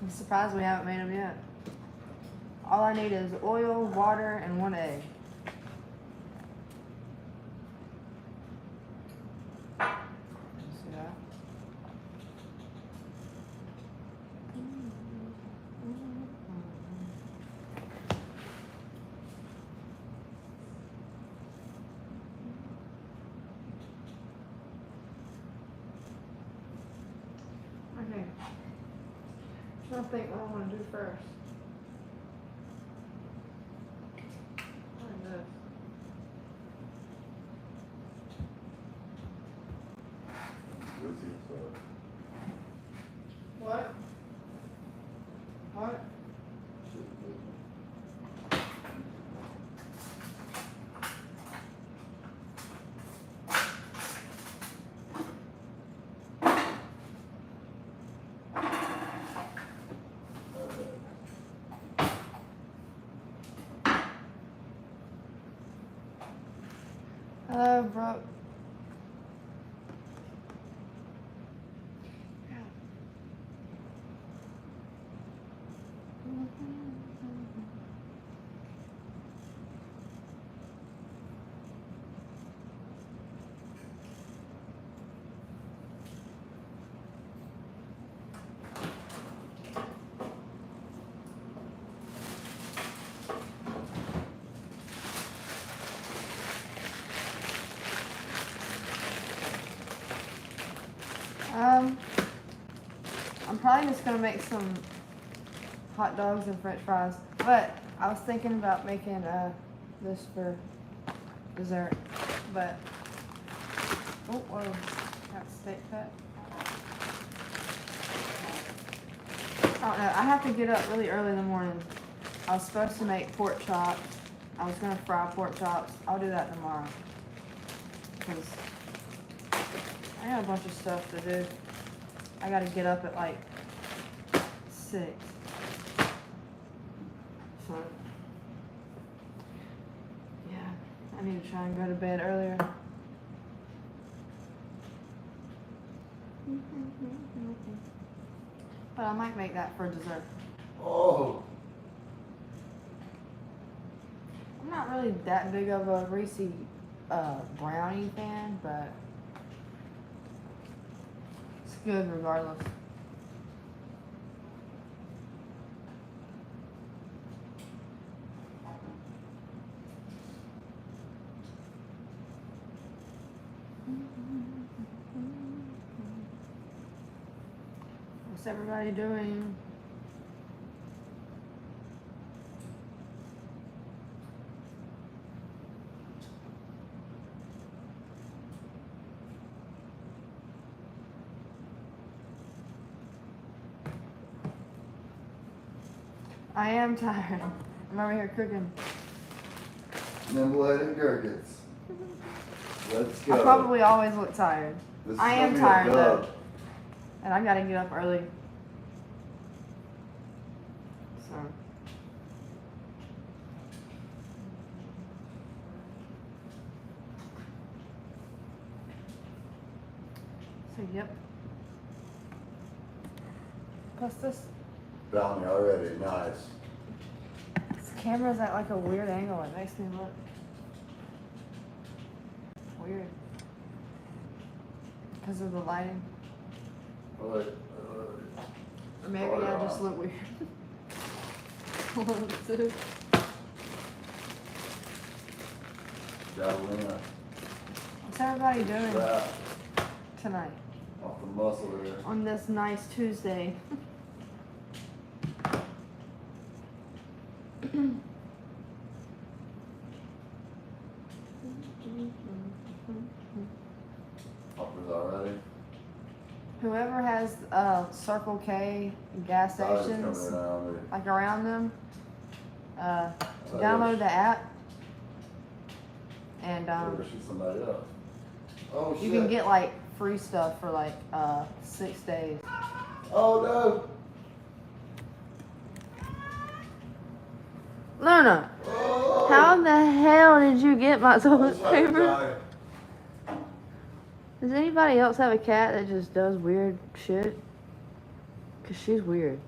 I'm surprised we haven't made them yet. All I need is oil, water, and 1 egg. See that? Okay. I don't think what I want to do first. Like this. What? What? Hello, bro. I'm probably just gonna make some hot dogs and french fries, but I was thinking about making this for dessert, but oh whoa, that's steak fat. I don't know, I have to get up really early in the morning. I was supposed to make pork chops. I was gonna fry pork chops. I'll do that tomorrow, because I got a bunch of stuff to do. I gotta get up at like 6. So, yeah, I need to try and go to bed earlier. But I might make that for dessert. Oh. I'm not really that big of a Reese brownie fan, but it's good regardless. What's everybody doing? I am tired. I'm over here cooking. Nimble-headed gherkins. Let's go. I probably always look tired. This is I am gonna be a tired though. dub. And I gotta get up early. So yep. Plus this Brownie already, nice. camera's at like a weird angle. It makes me look weird. Because of the lighting. Or maybe I just look weird. Javelina. What's everybody doing Strap tonight? off the muscle here. On this nice Tuesday. Hoppers already. Whoever has Circle K gas Tires stations coming around me. like around them, Oh, download the app and Or shoot somebody else. Oh shit. you can get like free stuff for like 6 days. Oh no. Luna, Oh. how the hell did you get my toilet That's like a paper? giant. Does anybody else have a cat that just does weird shit? Cause she's weird.